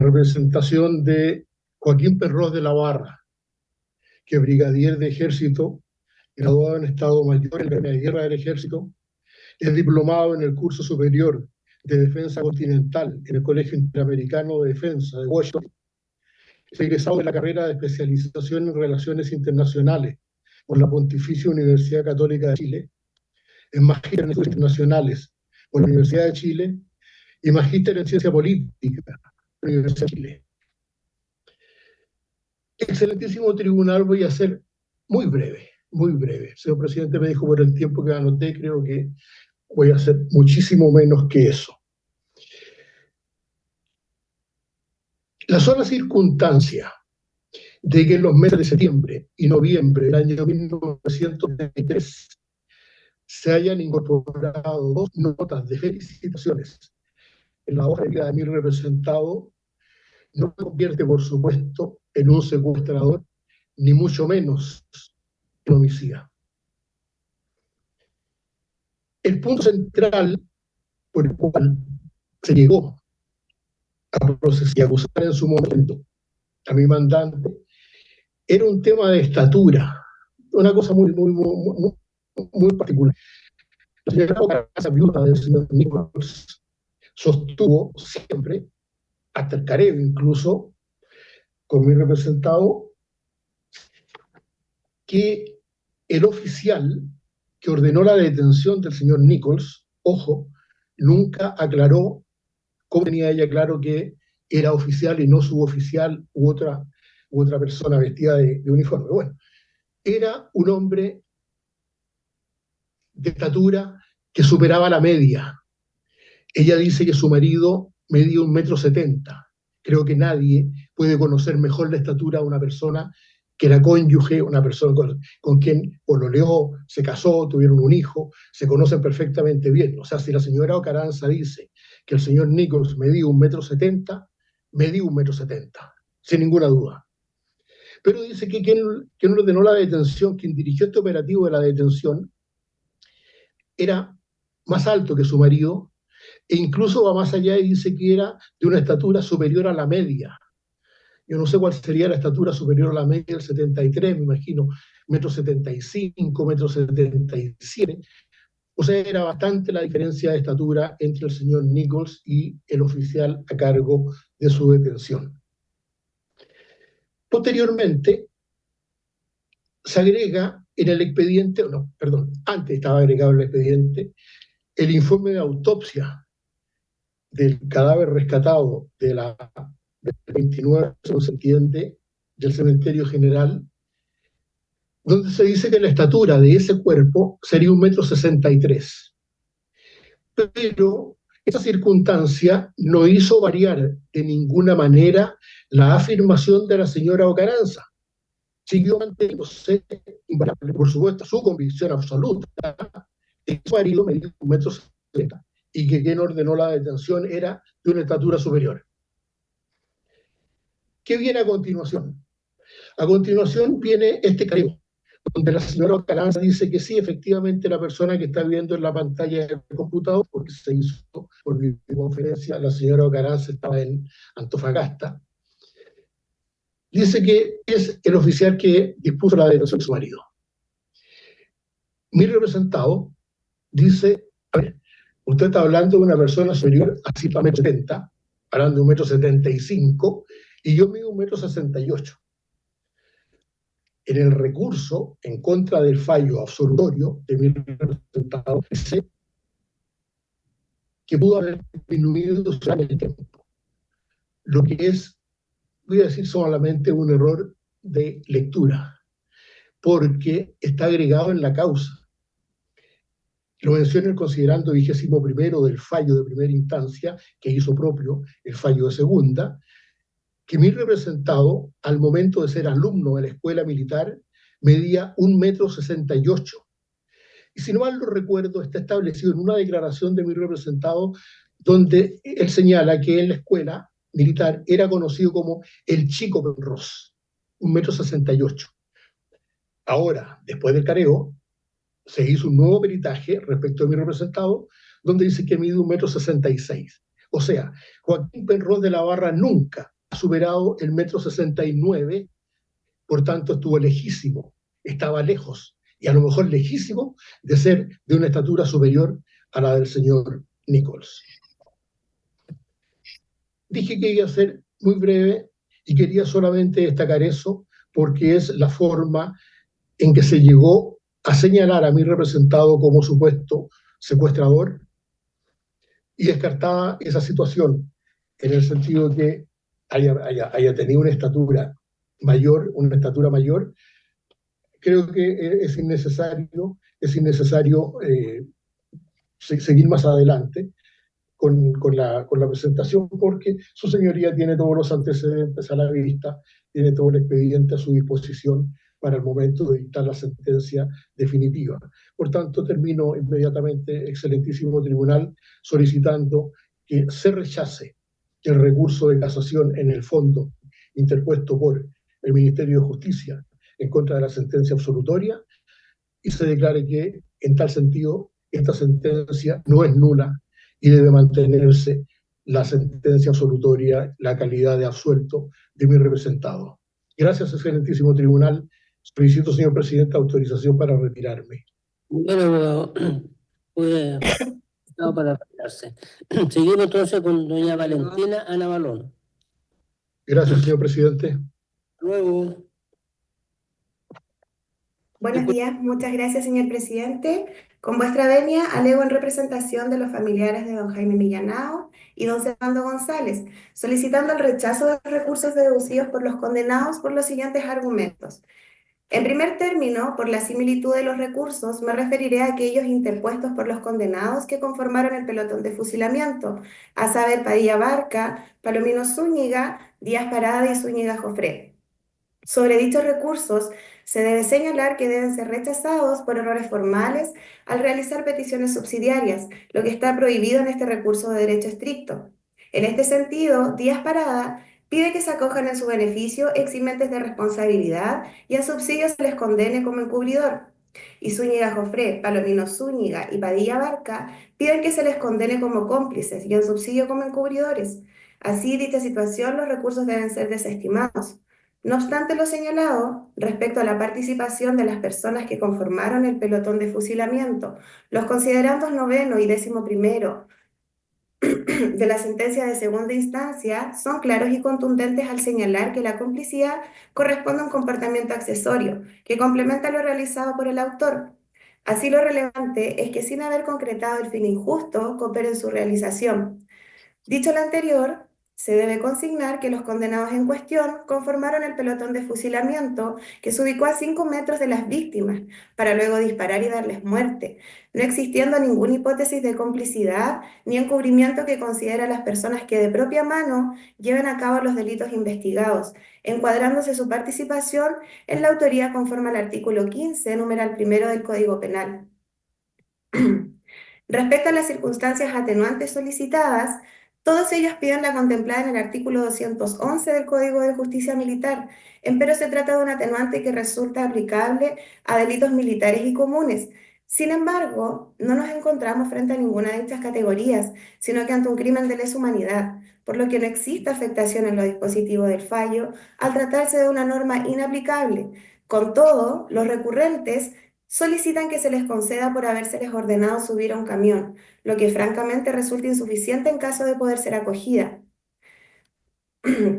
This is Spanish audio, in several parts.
representación de Joaquín Penrós de la Barra, que es brigadier de ejército, graduado en Estado Mayor en la Academia de Guerra del Ejército, es diplomado en el curso superior de Defensa Continental en el Colegio Interamericano de Defensa de Washington, es egresado de la carrera de especialización en Relaciones Internacionales por la Pontificia Universidad Católica de Chile, es magíster en Estudios Internacionales por la Universidad de Chile y magíster en Ciencia Política por la Universidad de Chile. Excelentísimo tribunal, voy a ser muy breve, muy breve. Señor presidente me dijo por el tiempo que anoté, creo que voy a hacer muchísimo menos que eso. La sola circunstancia de que en los meses de septiembre y noviembre del año 1933 se hayan incorporado 2 notas de felicitaciones en la hoja de vida de mi representado, no me convierte, por supuesto, en un secuestrador, ni mucho menos en homicida. El punto central por el cual se llegó a procesar y acusar en su momento a mi mandante era un tema de estatura, una cosa muy particular. La señora Casa, viuda del señor Nichols, sostuvo siempre, hasta el careo incluso, con mi representado, que el oficial que ordenó la detención del señor Nichols, ojo, nunca aclaró cómo tenía ella claro que era oficial y no suboficial u otra persona vestida de uniforme. Bueno, era un hombre de estatura que superaba la media. Ella dice que su marido medía 1,70 m. Creo que nadie puede conocer mejor la estatura de una persona que la cónyuge, una persona con quien pololeó, se casó, tuvieron un hijo, se conocen perfectamente bien. O sea, si la señora Ocaranza dice que el señor Nichols medía 1,70 m, medía 1,70 m, sin ninguna duda. Pero dice que quien ordenó la detención, quien dirigió este operativo de la detención, era más alto que su marido, e incluso va más allá y dice que era de una estatura superior a la media. Yo no sé cuál sería la estatura superior a la media del 73, me imagino, 1,75 m, 1,77 m. O sea, era bastante la diferencia de estatura entre el señor Nichols y el oficial a cargo de su detención. Posteriormente, se agrega en el expediente, antes estaba agregado en el expediente, el informe de autopsia del cadáver rescatado del 29, según se entiende, del cementerio general, donde se dice que la estatura de ese cuerpo sería 1,63 m. Pero esa circunstancia no hizo variar de ninguna manera la afirmación de la señora Ocaranza. Siguió manteniéndose invariable, por supuesto, su convicción absoluta de que su marido medía 1,70 m y que quien ordenó la detención era de una estatura superior. ¿Qué viene a continuación? A continuación viene este careo, donde la señora Ocaranza dice que sí, efectivamente la persona que está viendo en la pantalla del computador, porque se hizo por videoconferencia, la señora Ocaranza estaba en Antofagasta, dice que es el oficial que dispuso la detención de su marido. Mi representado dice, a ver, usted está hablando de una persona superior a 1,70 m, hablando de 1,75 m, y yo mido 1,68 m. En el recurso en contra del fallo absolutorio de mi representado, dice que pudo haber disminuido en el tiempo. Lo que es, voy a decir solamente un error de lectura, porque está agregado en la causa. Lo menciona el considerando 21º del fallo de primera instancia, que hizo propio el fallo de segunda, que mi representado, al momento de ser alumno de la escuela militar, medía 1,68 m. Y si no mal lo recuerdo, está establecido en una declaración de mi representado, donde él señala que en la escuela militar era conocido como el Chico Penrós, 1,68 m. Ahora, después del careo, se hizo un nuevo peritaje respecto a mi representado, donde dice que mide 1,66 m. O sea, Joaquín Penrós de la Barra nunca superado el 1,69 m, por tanto estuvo lejísimo, estaba lejos, y a lo mejor lejísimo de ser de una estatura superior a la del señor Nichols. Dije que iba a ser muy breve y quería solamente destacar eso porque es la forma en que se llegó a señalar a mi representado como supuesto secuestrador y descartaba esa situación en el sentido que haya tenido una estatura mayor. Creo que es innecesario seguir más adelante con la presentación, porque su señoría tiene todos los antecedentes a la vista, tiene todo el expediente a su disposición para el momento de dictar la sentencia definitiva. Por tanto, termino inmediatamente, excelentísimo tribunal, solicitando que se rechace el recurso de casación en el fondo interpuesto por el Ministerio de Justicia en contra de la sentencia absolutoria y se declare que, en tal sentido, esta sentencia no es nula y debe mantenerse la sentencia absolutoria, la calidad de absuelto de mi representado. Gracias, excelentísimo tribunal. Solicito, señor presidente, autorización para retirarme. Bueno, pues estado para retirarse. Seguimos entonces con doña Valentina Ana Balón. Gracias, señor presidente. Luego. Buenos días, muchas gracias, señor presidente. Con vuestra venia, alego en representación de los familiares de don Jaime Millanao y don Servando González, solicitando el rechazo de los recursos deducidos por los condenados por los siguientes argumentos. En primer término, por la similitud de los recursos, me referiré a aquellos interpuestos por los condenados que conformaron el pelotón de fusilamiento, a saber Padilla Barca, Palomino Zúñiga, Díaz Parada y Zúñiga Jofré. Sobre dichos recursos, se debe señalar que deben ser rechazados por errores formales al realizar peticiones subsidiarias, lo que está prohibido en este recurso de derecho estricto. En este sentido, Díaz Parada pide que se acojan en su beneficio eximentes de responsabilidad y en subsidio se les condene como encubridor. Y Zúñiga Jofré, Palomino Zúñiga y Padilla Barca piden que se les condene como cómplices y en subsidio como encubridores. Así, dicha situación, los recursos deben ser desestimados. No obstante lo señalado, respecto a la participación de las personas que conformaron el pelotón de fusilamiento, los considerandos 9º y 11º de la sentencia de segunda instancia son claros y contundentes al señalar que la complicidad corresponde a un comportamiento accesorio que complementa lo realizado por el autor. Así, lo relevante es que sin haber concretado el fin injusto, coopera en su realización. Dicho lo anterior, se debe consignar que los condenados en cuestión conformaron el pelotón de fusilamiento que se ubicó a 5 metros de las víctimas para luego disparar y darles muerte, no existiendo ninguna hipótesis de complicidad ni encubrimiento que considera a las personas que de propia mano lleven a cabo los delitos investigados, encuadrándose su participación en la autoría conforme al artículo 15, numeral 1 del Código Penal. Respecto a las circunstancias atenuantes solicitadas, todos ellos piden la contemplada en el artículo 211 del Código de Justicia Militar, empero se trata de un atenuante que resulta aplicable a delitos militares y comunes. Sin embargo, no nos encontramos frente a ninguna de estas categorías, sino que ante un crimen de lesa humanidad, por lo que no existe afectación en los dispositivos del fallo al tratarse de una norma inaplicable. Con todo, los recurrentes solicitan que se les conceda por habérseles ordenado subir a un camión, lo que francamente resulta insuficiente en caso de poder ser acogida.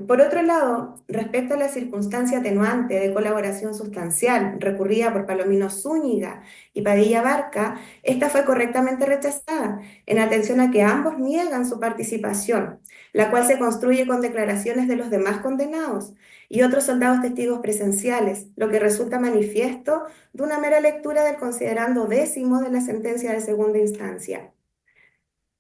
Por otro lado, respecto a la circunstancia atenuante de colaboración sustancial recurrida por Palomino Zúñiga y Padilla Barca, esta fue correctamente rechazada, en atención a que ambos niegan su participación, la cual se construye con declaraciones de los demás condenados y otros soldados testigos presenciales, lo que resulta manifiesto de una mera lectura del considerando 10º de la sentencia de segunda instancia.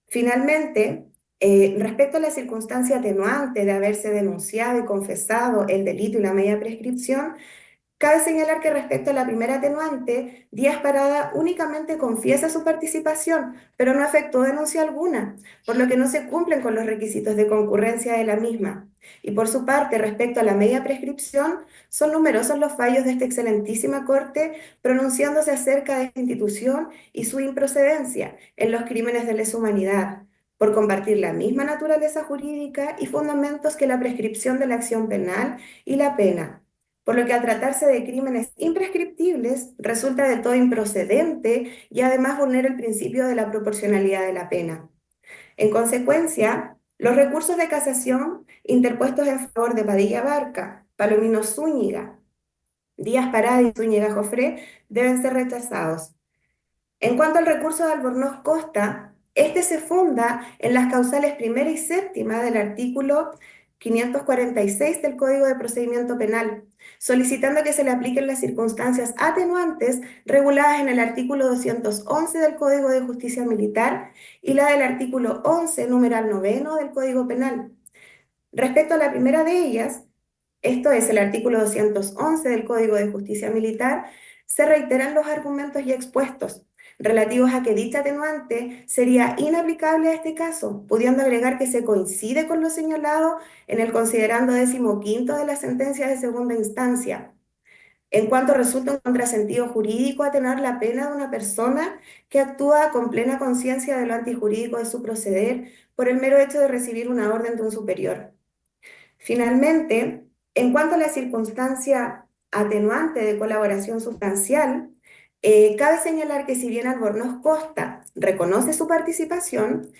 Finalmente, respecto a la circunstancia atenuante de haberse denunciado y confesado el delito y la media prescripción, cabe señalar que respecto a la primera atenuante, Díaz Parada únicamente confiesa su participación, pero no efectuó denuncia alguna, por lo que no se cumplen con los requisitos de concurrencia de la misma. Y por su parte, respecto a la media prescripción, son numerosos los fallos de esta excelentísima Corte pronunciándose acerca de esta institución y su improcedencia en los crímenes de lesa humanidad. por compartir la misma naturaleza jurídica y fundamentos que la prescripción de la acción penal y la pena, por lo que al tratarse de crímenes imprescriptibles resulta de todo improcedente y además vulnera el principio de la proporcionalidad de la pena. En consecuencia, los recursos de casación interpuestos en favor de Padilla Barca, Palomino Zúñiga, Díaz Parada y Zúñiga Jofré deben ser rechazados. En cuanto al recurso de Albornoz Costa, este se funda en las causales primera y séptima del artículo 546 del Código de Procedimiento Penal, solicitando que se le apliquen las circunstancias atenuantes reguladas en el artículo 211 del Código de Justicia Militar y la del artículo 11, numeral 9 del Código Penal. Respecto a la primera de ellas, esto es el artículo 211 del Código de Justicia Militar, se reiteran los argumentos ya expuestos, relativos a que dicha atenuante sería inaplicable a este caso, pudiendo agregar que se coincide con lo señalado en el considerando 15º de la sentencia de segunda instancia, en cuanto resulta un contrasentido jurídico atenuar la pena de una persona que actúa con plena conciencia de lo antijurídico de su proceder por el mero hecho de recibir una orden de un superior. Finalmente, en cuanto a la circunstancia atenuante de colaboración sustancial, cabe señalar que si bien Albornoz Costa reconoce su participación,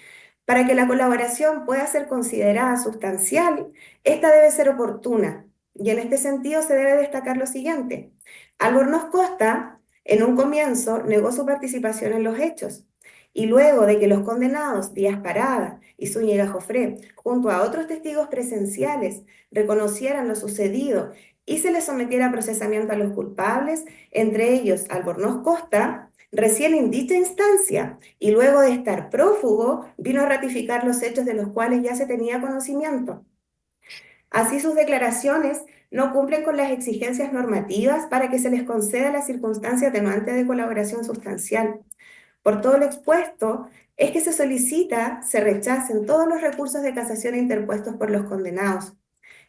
para que la colaboración pueda ser considerada sustancial, esta debe ser oportuna. Y en este sentido se debe destacar lo siguiente. Albornoz Costa, en un comienzo, negó su participación en los hechos. Y luego de que los condenados Díaz Parada y Zúñiga Jofré, junto a otros testigos presenciales, reconocieran lo sucedido y se les sometiera a procesamiento a los culpables, entre ellos Albornoz Costa, recién en dicha instancia y luego de estar prófugo, vino a ratificar los hechos de los cuales ya se tenía conocimiento. Así, sus declaraciones no cumplen con las exigencias normativas para que se les conceda la circunstancia atenuante de colaboración sustancial. Por todo lo expuesto, es que se solicita se rechacen todos los recursos de casación interpuestos por los condenados.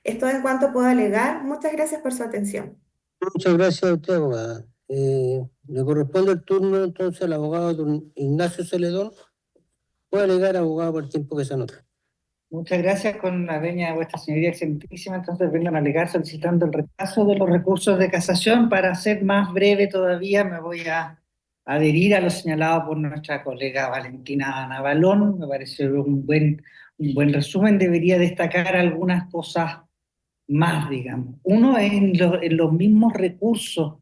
Esto en cuanto puedo alegar. Muchas gracias por su atención. Muchas gracias a usted, abogada. Le corresponde el turno entonces al abogado don Ignacio Celedón. Puede alegar, abogado, por el tiempo que se anota. Muchas gracias, con la venia de vuestra señoría excelentísima. Entonces vengan a alegar solicitando el rechazo de los recursos de casación. Para ser más breve todavía, me voy a adherir a lo señalado por nuestra colega Valentina Navalón. Me pareció un buen resumen. Debería destacar algunas cosas más, digamos. Uno, en los mismos recursos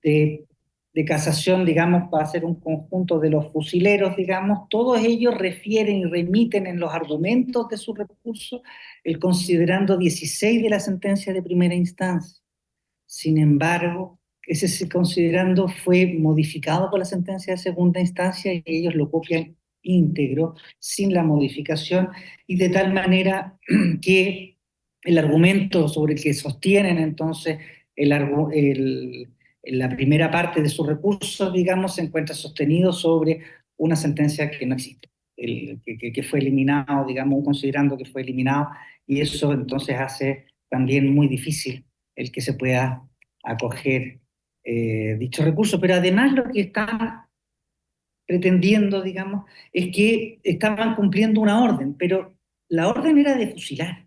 de, de casación, digamos, para hacer un conjunto de los fusileros, digamos, todos ellos refieren y remiten en los argumentos de su recurso el considerando 16 de la sentencia de primera instancia. Sin embargo, ese considerando fue modificado por la sentencia de segunda instancia y ellos lo copian íntegro, sin la modificación, y de tal manera que el argumento sobre el que sostienen entonces la primera parte de su recurso, digamos, se encuentra sostenido sobre una sentencia que no existe, que fue eliminado, digamos, considerando que fue eliminado, y eso entonces hace también muy difícil el que se pueda acoger dicho recurso. Pero además lo que están pretendiendo, digamos, es que estaban cumpliendo una orden, pero la orden era de fusilar.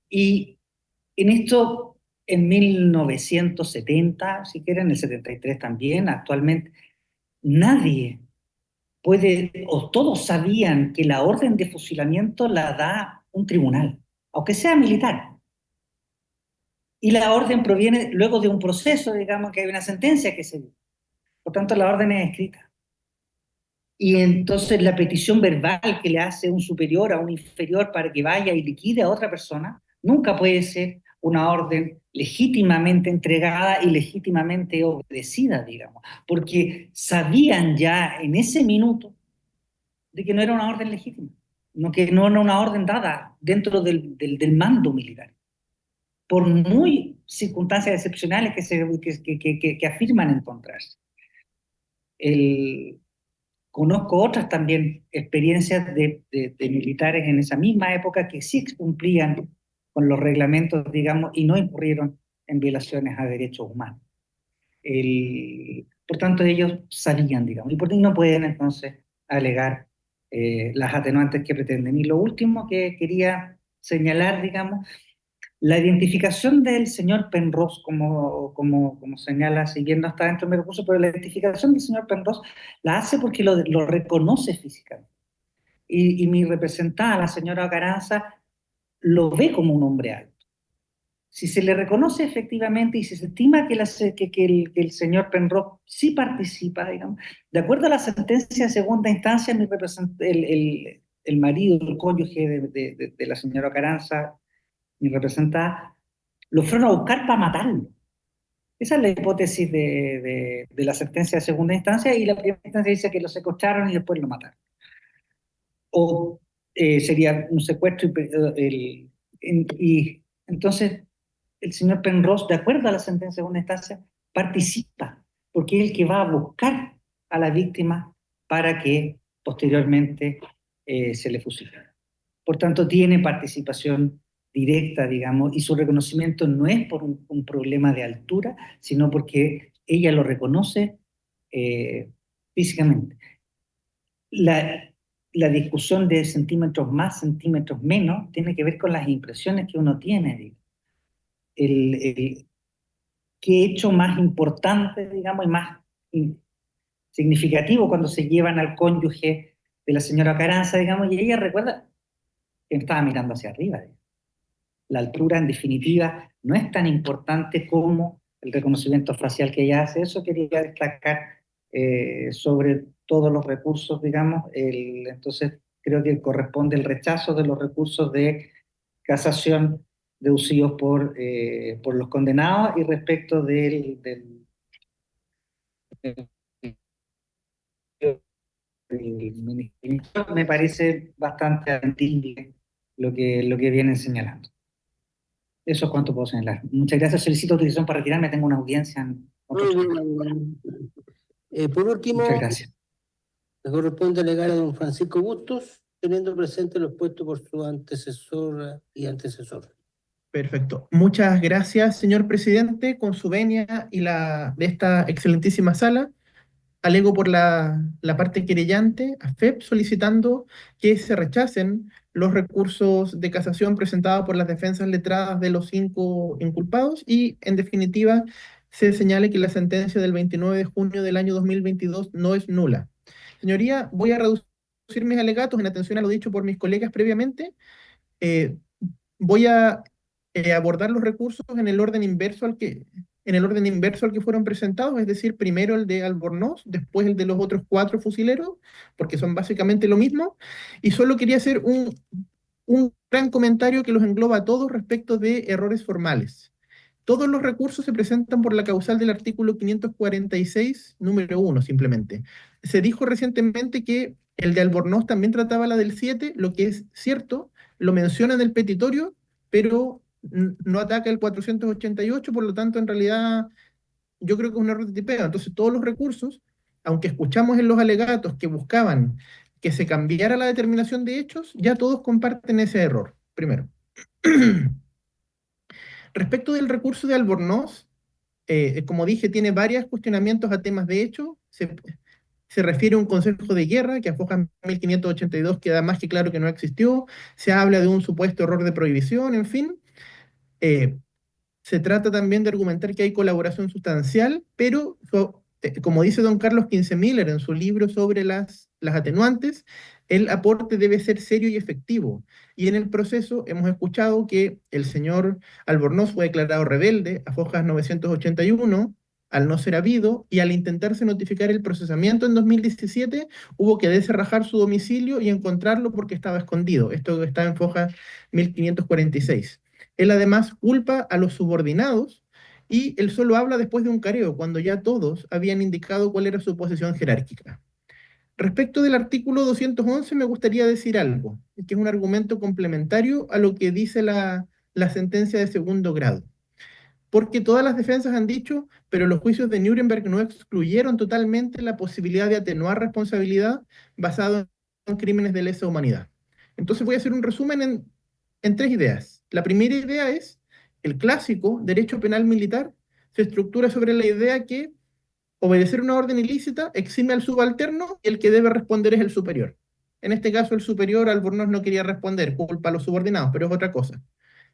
Y en esto, en 1970, siquiera en el 73 también, actualmente, nadie puede, o todos sabían que la orden de fusilamiento la da un tribunal, aunque sea militar. Y la orden proviene luego de un proceso, digamos, que hay una sentencia que se dio. Por tanto, la orden es escrita. Y entonces la petición verbal que le hace un superior a un inferior para que vaya y liquide a otra persona, nunca puede ser una orden legítimamente entregada y legítimamente obedecida, digamos, porque sabían ya en ese minuto de que no era una orden legítima, que no era una orden dada dentro del mando militar, por muy circunstancias excepcionales que afirman encontrarse. Conozco otras también experiencias de militares en esa misma época que sí cumplían con los reglamentos, digamos, y no incurrieron en violaciones a derechos humanos. Por tanto, ellos sabían, digamos, y por qué no pueden entonces alegar las atenuantes que pretenden. Y lo último que quería señalar, digamos, la identificación del señor Penrose, como señala, siguiendo hasta dentro de mi recurso, pero la identificación del señor Penrose la hace porque lo reconoce físicamente. Y mi representada, la señora Caranza, lo ve como un hombre alto. Si se le reconoce efectivamente y si se estima que el señor Penrose sí participa, digamos, de acuerdo a la sentencia de segunda instancia, el marido, el cónyuge de la señora Caranza, mi representada, lo fueron a buscar para matarlo. Esa es la hipótesis de la sentencia de segunda instancia, y la primera instancia dice que lo secuestraron y después lo mataron. O sería un secuestro y entonces el señor Penrose, de acuerdo a la sentencia de segunda instancia, participa, porque es el que va a buscar a la víctima para que posteriormente se le fusile. Por tanto, tiene participación directa, digamos, y su reconocimiento no es por un problema de altura, sino porque ella lo reconoce físicamente. La discusión de centímetros más, centímetros menos, tiene que ver con las impresiones que uno tiene, digamos. ¿Qué hecho más importante, digamos, y más significativo cuando se llevan al cónyuge de la señora Caranza, digamos, y ella recuerda que estaba mirando hacia arriba, digamos. La altura, en definitiva, no es tan importante como el reconocimiento facial que ella hace. Eso quería destacar sobre todos los recursos, digamos. Entonces, creo que corresponde el rechazo de los recursos de casación deducidos por los condenados, y respecto del ministro, me parece bastante atendible lo que vienen señalando. Eso es cuanto puedo señalar. Muchas gracias. Solicito autorización para retirarme. Tengo una audiencia en otro tema. Por último, Muchas gracias. me corresponde alegar a don Francisco Bustos, teniendo presente lo expuesto por su antecesor y antecesor. Perfecto. Muchas gracias, señor presidente. Con su venia y la de esta excelentísima sala, alego por la parte querellante, AFEP, solicitando que se rechacen los recursos de casación presentados por las defensas letradas de los 5 inculpados y, en definitiva, se señale que la sentencia del 29 de junio del año 2022 no es nula. Señoría, voy a reducir mis alegatos en atención a lo dicho por mis colegas previamente. Voy a abordar los recursos en el orden inverso al que fueron presentados, es decir, primero el de Albornoz, después el de los otros 4 fusileros, porque son básicamente lo mismo, y solo quería hacer un gran comentario que los engloba a todos respecto de errores formales. Todos los recursos se presentan por la causal del artículo 546, número 1, simplemente. Se dijo recientemente que el de Albornoz también trataba la del 7, lo que es cierto, lo menciona en el petitorio, pero no ataca el 488, por lo tanto, en realidad, yo creo que es un error de tipeo. Entonces, todos los recursos, aunque escuchamos en los alegatos que buscaban que se cambiara la determinación de hechos, ya todos comparten ese error, primero. Respecto del recurso de Albornoz, como dije, tiene varios cuestionamientos a temas de hecho. Se refiere a un consejo de guerra que a Foja 1582 queda más que claro que no existió. Se habla de un supuesto error de prohibición, en fin. Se trata también de argumentar que hay colaboración sustancial, pero como dice don Carlos Kinsemiller en su libro sobre las atenuantes, el aporte debe ser serio y efectivo. Y en el proceso hemos escuchado que el señor Albornoz fue declarado rebelde a Fojas 981, al no ser habido, y al intentarse notificar el procesamiento en 2017, hubo que descerrajar su domicilio y encontrarlo porque estaba escondido. Esto está en Fojas 1546. Él además culpa a los subordinados y él solo habla después de un careo, cuando ya todos habían indicado cuál era su posición jerárquica. Respecto del artículo 211 me gustaría decir algo, que es un argumento complementario a lo que dice la sentencia de segundo grado. Porque todas las defensas han dicho, pero los juicios de Nuremberg no excluyeron totalmente la posibilidad de atenuar responsabilidad basado en crímenes de lesa humanidad. Entonces voy a hacer un resumen en 3 ideas. La primera idea es, el clásico derecho penal militar se estructura sobre la idea que obedecer una orden ilícita exime al subalterno y el que debe responder es el superior. En este caso, el superior Albornoz no quería responder, culpa a los subordinados, pero es otra cosa.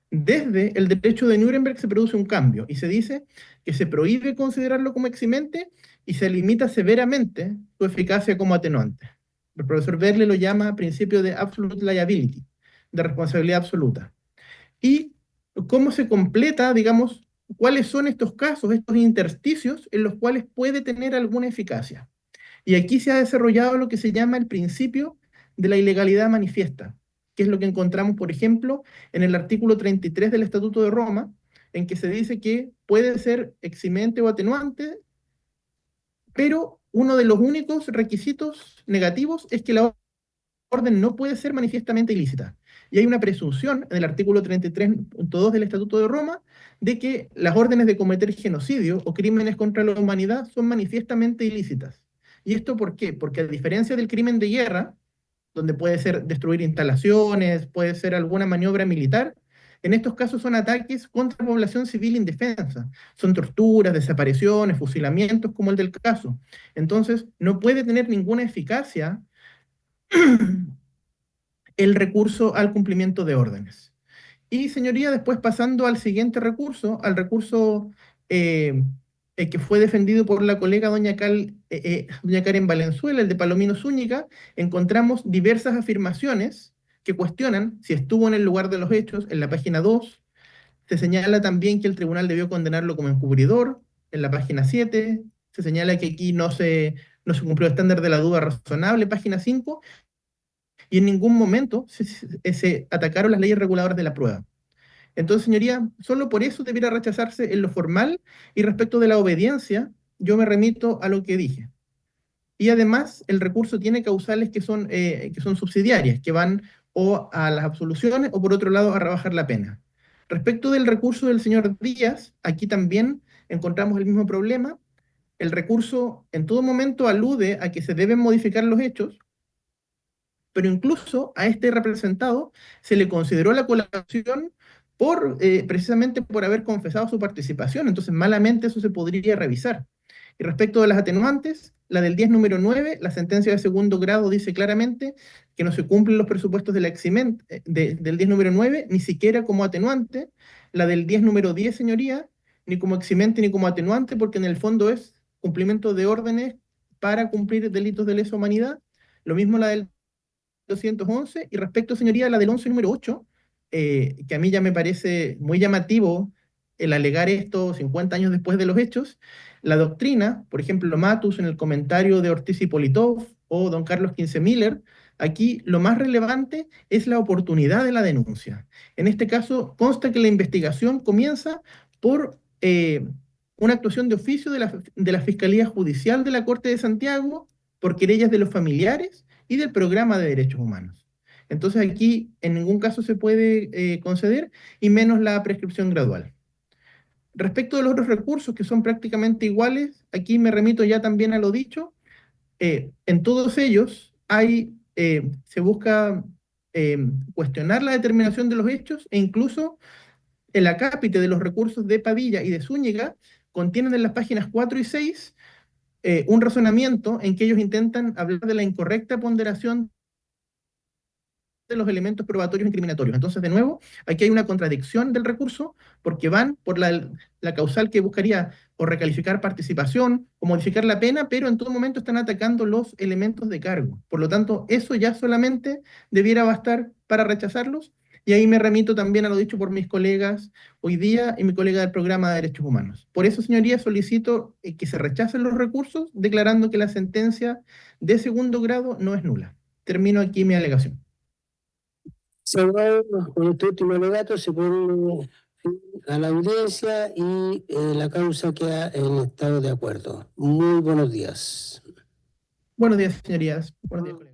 Desde el derecho de Nuremberg se produce un cambio y se dice que se prohíbe considerarlo como eximente y se limita severamente su eficacia como atenuante. El profesor Verle lo llama principio de absolute liability, de responsabilidad absoluta. Y cómo se completa, digamos, cuáles son estos casos, estos intersticios en los cuales puede tener alguna eficacia. Y aquí se ha desarrollado lo que se llama el principio de la ilegalidad manifiesta, que es lo que encontramos, por ejemplo, en el artículo 33 del Estatuto de Roma, en que se dice que puede ser eximente o atenuante, pero uno de los únicos requisitos negativos es que la orden no puede ser manifiestamente ilícita. Y hay una presunción en el artículo 33.2 del Estatuto de Roma de que las órdenes de cometer genocidio o crímenes contra la humanidad son manifiestamente ilícitas. ¿Y esto por qué? Porque a diferencia del crimen de guerra, donde puede ser destruir instalaciones, puede ser alguna maniobra militar, en estos casos son ataques contra población civil indefensa. Son torturas, desapariciones, fusilamientos, como el del caso. Entonces, no puede tener ninguna eficacia el recurso al cumplimiento de órdenes. Y, señoría, después pasando al siguiente recurso, al recurso que fue defendido por la colega doña Karen Valenzuela, el de Palomino Zúñiga, encontramos diversas afirmaciones que cuestionan si estuvo en el lugar de los hechos. En la página 2 se señala también que el tribunal debió condenarlo como encubridor. En la página 7 se señala que aquí no se cumplió el estándar de la duda razonable. Página 5, y en ningún momento se atacaron las leyes reguladoras de la prueba. Entonces, señoría, solo por eso debiera rechazarse en lo formal, y respecto de la obediencia, yo me remito a lo que dije. Y además, el recurso tiene causales que son subsidiarias, que van o a las absoluciones o por otro lado a rebajar la pena. Respecto del recurso del señor Díaz, aquí también encontramos el mismo problema. El recurso en todo momento alude a que se deben modificar los hechos, pero incluso a este representado se le consideró la colaboración precisamente por haber confesado su participación. Entonces, malamente eso se podría revisar. Y respecto de las atenuantes, la del 10 número 9, la sentencia de segundo grado dice claramente que no se cumplen los presupuestos de la del 10 número 9, ni siquiera como atenuante. La del 10 número 10, señoría, ni como eximente ni como atenuante, porque en el fondo es cumplimiento de órdenes para cumplir delitos de lesa humanidad. Lo mismo la del 211, y respecto, señoría, a la del 11 número 8, que a mí ya me parece muy llamativo el alegar esto 50 años después de los hechos. La doctrina, por ejemplo, Matus en el comentario de Ortiz y Politov, o don Carlos Kinse-Miller, aquí lo más relevante es la oportunidad de la denuncia. En este caso, consta que la investigación comienza por una actuación de oficio de la Fiscalía Judicial de la Corte de Santiago, por querellas de los familiares y del Programa de Derechos Humanos. Entonces aquí en ningún caso se puede conceder, y menos la prescripción gradual. Respecto de los otros recursos que son prácticamente iguales, aquí me remito ya también a lo dicho. En todos ellos se busca cuestionar la determinación de los hechos, e incluso el acápite de los recursos de Padilla y de Zúñiga contienen en las páginas 4 y 6 un razonamiento en que ellos intentan hablar de la incorrecta ponderación de los elementos probatorios incriminatorios. Entonces, de nuevo, aquí hay una contradicción del recurso, porque van por la causal que buscaría o recalificar participación o modificar la pena, pero en todo momento están atacando los elementos de cargo. Por lo tanto, eso ya solamente debiera bastar para rechazarlos, y ahí me remito también a lo dicho por mis colegas hoy día y mi colega del Programa de Derechos Humanos. Por eso, señoría, solicito que se rechacen los recursos, declarando que la sentencia de segundo grado no es nula. Termino aquí mi alegación. Con este último alegato se pone fin a la audiencia y la causa queda en estado de acuerdo. Muy buenos días. Buenos días, señorías. Buenos días, colegas.